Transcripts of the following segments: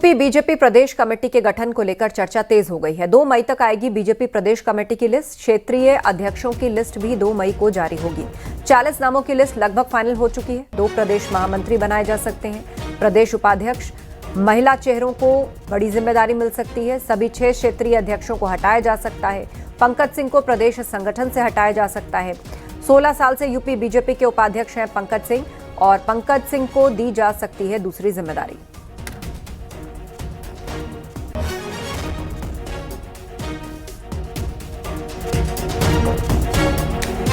UP BJP प्रदेश committee के गठन को लेकर चर्चा तेज हो गई है। 2 मई तक आएगी बीजेपी प्रदेश कमेटी की लिस्ट। क्षेत्रीय अध्यक्षों की लिस्ट भी 2 मई को जारी होगी। 40 नामों की लिस्ट लगभग फाइनल हो चुकी है। 2 प्रदेश महामंत्री बनाए जा सकते हैं। प्रदेश उपाध्यक्ष महिला चेहरों को बड़ी जिम्मेदारी मिल सकती है। सभी 6 क्षेत्रीय अध्यक्षों को हटाया जा सकता है। पंकज सिंह को प्रदेश संगठन से हटाया जा सकता है। 16 साल से यूपी बीजेपी के उपाध्यक्ष हैं पंकज सिंह, और पंकज सिंह को दी जा सकती है दूसरी जिम्मेदारी।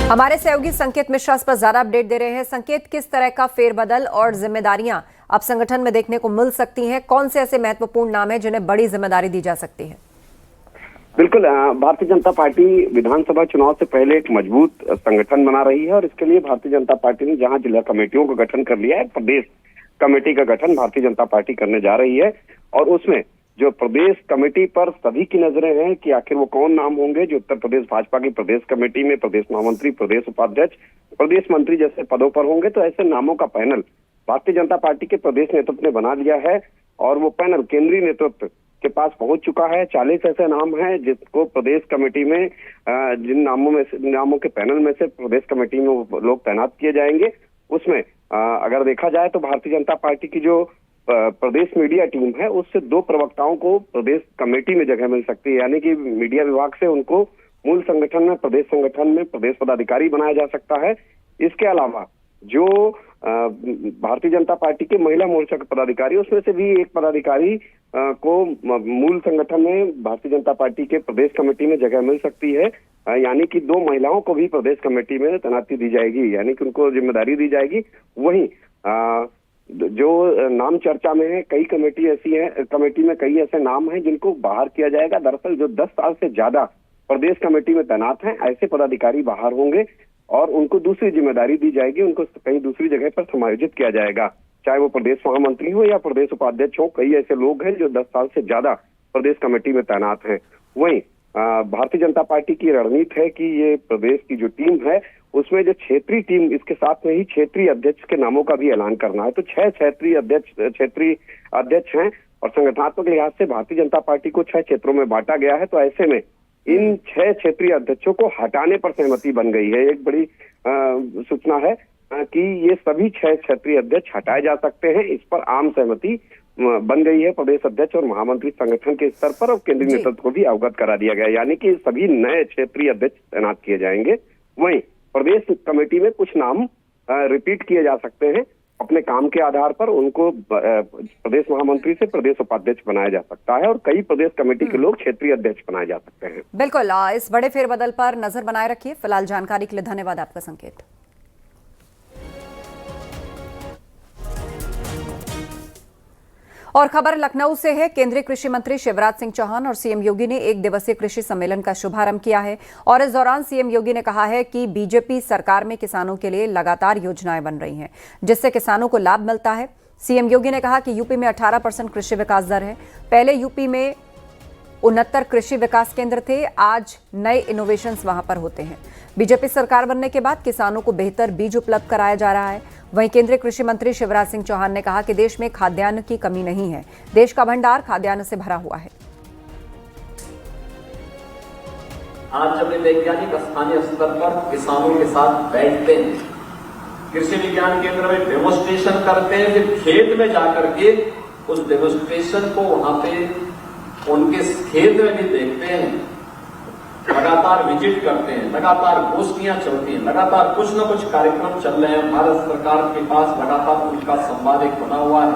हमारे सहयोगी संकेत मिश्रा इस पर ज्यादा अपडेट दे रहे हैं। संकेत, किस तरह का फेरबदल और जिम्मेदारियां अब संगठन में देखने को मिल सकती हैं? कौन से ऐसे महत्वपूर्ण नाम हैं जिन्हें बड़ी जिम्मेदारी दी जा सकती है? बिल्कुल, भारतीय जनता पार्टी विधानसभा चुनाव से पहले एक मजबूत संगठन बना रही है और इसके लिए भारतीय जनता पार्टी ने जहां जिला कमेटियों का गठन कर लिया है, प्रदेश कमेटी का गठन भारतीय जनता पार्टी करने जा रही है। और उसमें जो प्रदेश कमेटी पर सभी की नजरें हैं कि आखिर वो कौन नाम होंगे जो उत्तर प्रदेश भाजपा की प्रदेश कमेटी में प्रदेश महामंत्री, प्रदेश उपाध्यक्ष, प्रदेश मंत्री जैसे पदों पर होंगे। तो ऐसे नामों का पैनल भारतीय जनता पार्टी के प्रदेश नेतृत्व ने बना लिया है और वो पैनल केंद्रीय नेतृत्व के पास पहुंच चुका है। 40 ऐसे नाम हैं जिसको प्रदेश कमेटी में जिन नामों के पैनल में से प्रदेश कमेटी में वो लोग तैनात किए जाएंगे। उसमें अगर देखा जाए तो भारतीय जनता पार्टी की जो प्रदेश मीडिया टीम है उससे 2 प्रवक्ताओं को प्रदेश कमेटी में जगह मिल सकती है, यानी कि मीडिया विभाग से उनको मूल संगठन में, प्रदेश संगठन में प्रदेश पदाधिकारी बनाया जा सकता है। इसके अलावा जो भारतीय जनता पार्टी के महिला मोर्चा के पदाधिकारी, उसमें से भी एक पदाधिकारी को मूल संगठन में भारतीय जनता पार्टी के प्रदेश कमेटी में जगह मिल सकती है। यानी कि 2 महिलाओं को भी प्रदेश कमेटी में तैनाती दी जाएगी, यानी कि उनको जिम्मेदारी दी जाएगी। वहीं जो नाम चर्चा में है, कई कमेटी ऐसी है, कमेटी में कई ऐसे नाम हैं जिनको बाहर किया जाएगा। दरअसल जो 10 साल से ज्यादा प्रदेश कमेटी में तैनात हैं, ऐसे पदाधिकारी बाहर होंगे और उनको दूसरी जिम्मेदारी दी जाएगी। उनको कहीं दूसरी जगह पर समायोजित किया जाएगा, चाहे वो प्रदेश महामंत्री हो या प्रदेश उपाध्यक्ष हो। कई ऐसे लोग हैं जो 10 साल से ज्यादा प्रदेश कमेटी में तैनात हैं। वहीं भारतीय जनता पार्टी की रणनीति है कि ये प्रदेश की जो टीम है उसमें जो क्षेत्रीय टीम, इसके साथ में ही क्षेत्रीय अध्यक्ष के नामों का भी ऐलान करना है। तो 6 क्षेत्रीय अध्यक्ष हैं और संगठनात्मक लिहाज से भारतीय जनता पार्टी को 6 क्षेत्रों में बांटा गया है। तो ऐसे में इन 6 क्षेत्रीय अध्यक्षों को हटाने पर सहमति बन गई है। एक बड़ी सूचना है कि ये सभी 6 क्षेत्रीय अध्यक्ष हटाए जा सकते हैं। इस पर आम सहमति बन गई है प्रदेश अध्यक्ष और महामंत्री संगठन के स्तर पर, और केंद्रीय नेतृत्व को भी अवगत करा दिया गया, यानी कि सभी नए क्षेत्रीय अध्यक्ष तैनात किए जाएंगे। वहीं प्रदेश कमेटी में कुछ नाम रिपीट किए जा सकते हैं, अपने काम के आधार पर उनको प्रदेश महामंत्री से प्रदेश उपाध्यक्ष बनाया जा सकता है और कई प्रदेश कमेटी के लोग क्षेत्रीय अध्यक्ष बनाए जा सकते हैं। बिल्कुल, इस बड़े फेरबदल पर नजर बनाए रखिए। फिलहाल जानकारी के लिए धन्यवाद आपका संकेत। और खबर लखनऊ से है। केंद्रीय कृषि मंत्री शिवराज सिंह चौहान और सीएम योगी ने 1 दिवसीय कृषि सम्मेलन का शुभारंभ किया है और इस दौरान सीएम योगी ने कहा है कि बीजेपी सरकार में किसानों के लिए लगातार योजनाएं बन रही हैं जिससे किसानों को लाभ मिलता है। सीएम योगी ने कहा कि यूपी में 18% कृषि विकास दर है। पहले यूपी में 69 कृषि विकास केंद्र थे, आज नए इनोवेशंस वहां पर होते हैं। बीजेपी सरकार बनने के बाद किसानों को बेहतर बीज उपलब्ध कराया जा रहा है। वहीं केंद्रीय कृषि मंत्री शिवराज सिंह चौहान ने कहा कि देश में खाद्यान्न की कमी नहीं है, देश का भंडार खाद्यान्न से भरा हुआ है। आज जब वैज्ञानिक स्थानीय स्तर पर किसानों के साथ बैठते हैं, कृषि विज्ञान केंद्र में डेमोन्स्ट्रेशन करते हैं, फिर खेत में जाकर के उस डेमोन्स्ट्रेशन को वहां पे उनके खेत में भी देखते हैं, लगातार विजिट करते हैं, लगातार गोष्ठियां चलती हैं, लगातार कुछ न कुछ कार्यक्रम चल रहे हैं। भारत सरकार के पास लगातार उनका संवाद एक बना हुआ है।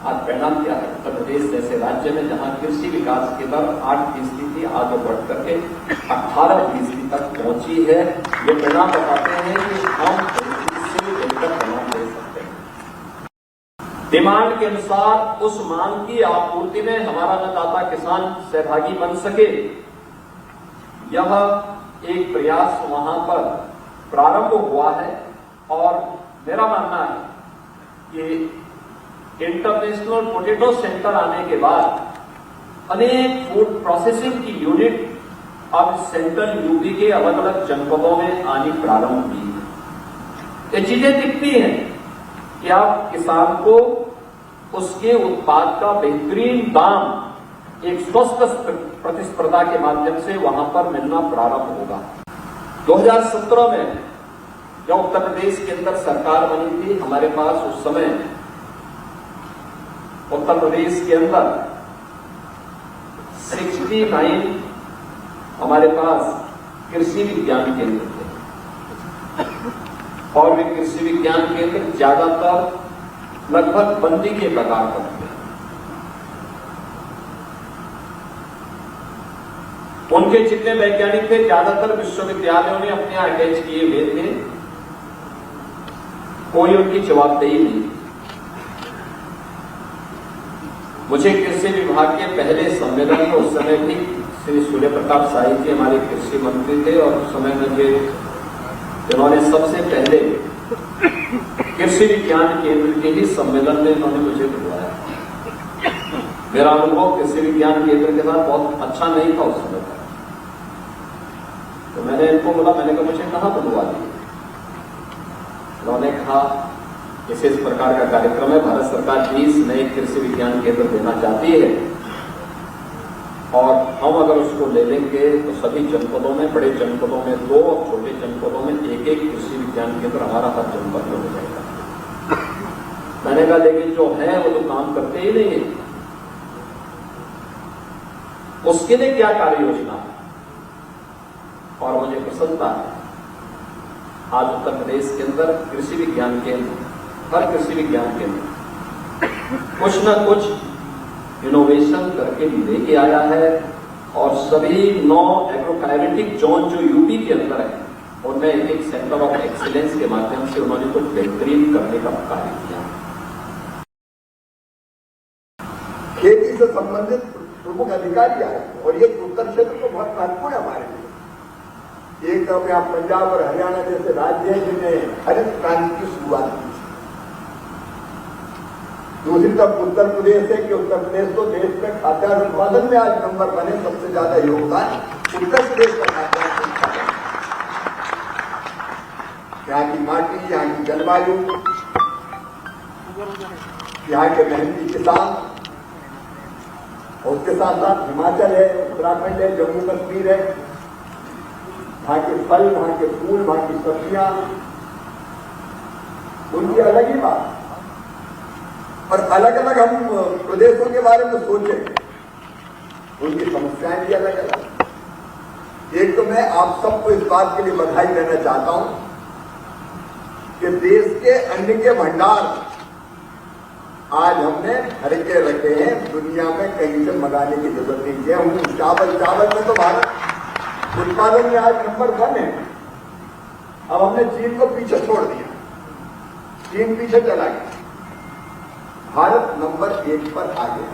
आज परिणाम क्या है? उत्तर प्रदेश जैसे राज्य में जहां कृषि विकास की दर 8% थी, आज वो बढ़ करके 18% तक पहुंची है। ये परिणाम बताते हैं कि हम इससे बेहतर परिणाम दे सकते हैं। डिमांड के अनुसार उस मांग की आपूर्ति में हमारा अन्नदाता किसान सहभागी बन सके, यह एक प्रयास वहां पर प्रारंभ हुआ है। और मेरा मानना है कि इंटरनेशनल पोटैटो सेंटर आने के बाद अनेक फूड प्रोसेसिंग की यूनिट अब सेंट्रल यूपी के अलग अलग जनपदों में आनी प्रारंभ हुई है। ये चीजें दिखती हैं कि आप किसान को उसके उत्पाद का बेहतरीन दाम एक स्वस्थ प्रतिस्पर्धा के माध्यम से वहां पर मिलना प्रारंभ होगा। 2017 में जब उत्तर प्रदेश के अंदर सरकार बनी थी, हमारे पास उस समय उत्तर प्रदेश के अंदर 69 हमारे पास कृषि विज्ञान केंद्र थे और वे कृषि विज्ञान केंद्र ज्यादातर लगभग बंदी के प्रकार पर थे। उनके जितने वैज्ञानिक थे ज्यादातर विश्वविद्यालयों ने अपने यहां अटैच किए हुए थे, कोई उनकी जवाबदेही नहीं। मुझे कृषि विभाग के पहले सम्मेलन में उस समय भी श्री सूर्य प्रताप शाही जी हमारे कृषि मंत्री थे और उस समय मुझे जिन्होंने सबसे पहले कृषि विज्ञान केंद्र के ही सम्मेलन में इन्होंने मुझे बुलवाया। मेरा अनुभव कृषि विज्ञान केंद्र के साथ बहुत अच्छा नहीं था उस समय पर, तो मैंने इनको बोला, मैंने कहा मुझे कहाँ बुलवा दिया। उन्होंने कहा इस प्रकार का कार्यक्रम है, भारत सरकार 20 नए कृषि विज्ञान केंद्र देना चाहती है और हम अगर उसको ले लेंगे तो सभी जनपदों में, बड़े जनपदों में 2 और छोटे जनपदों में 1-1 कृषि विज्ञान केंद्र हमारा हर जनपद में हो जाएगा। मैंने कहा लेकिन जो है वो तो काम करते ही नहीं है, उसके लिए क्या कार्य योजना है? और मुझे प्रसन्नता है आज उत्तर प्रदेश के अंदर कृषि विज्ञान केंद्र, हर कृषि विज्ञान केंद्र कुछ न कुछ इनोवेशन करके लेके आया है और सभी 9 एग्रोक्लाइमेटिक जोन जो यूपी के अंदर है उनमें एक सेंटर ऑफ एक्सीलेंस के माध्यम से उन्होंने कुछ बेहतरीन करने का कार्य किया। खेती से संबंधित प्रमुख अधिकारी आए और ये उत्तर क्षेत्र तो बहुत महत्वपूर्ण है हमारे लिए। एक तो यहाँ पंजाब और हरियाणा जैसे राज्य हैं जिन्हें हरित क्रांति की शुरुआत की। दूसरी तरफ उत्तर प्रदेश है कि उत्तर प्रदेश तो देश में खाद्यान्न उत्पादन में आज नंबर बने, सबसे ज्यादा योगदान उत्तर प्रदेश का खाद्यान्न उत्पादन। यहाँ की माटी, यहाँ की जलवायु, यहाँ के मेहनती किसान और उसके साथ साथ हिमाचल है, उत्तराखंड है, जम्मू कश्मीर है, वहां के फल, वहां के फूल, वहां की सब्जियां, उनकी अलग ही बात। और अलग अलग हम प्रदेशों के बारे में सोचें, उनकी समस्याएं भी अलग अलग। एक तो मैं आप सबको इस बात के लिए बधाई देना चाहता हूं कि देश के अन्न के भंडार आज हमने भर के रखे हैं, दुनिया में कहीं से मंगाने की जरूरत नहीं है। चावल में तो भारत उत्पादन में आज नंबर 1 है। अब हमने चीन को पीछे छोड़ दिया, चीन पीछे चला गया, भारत नंबर 1 पर आ गया।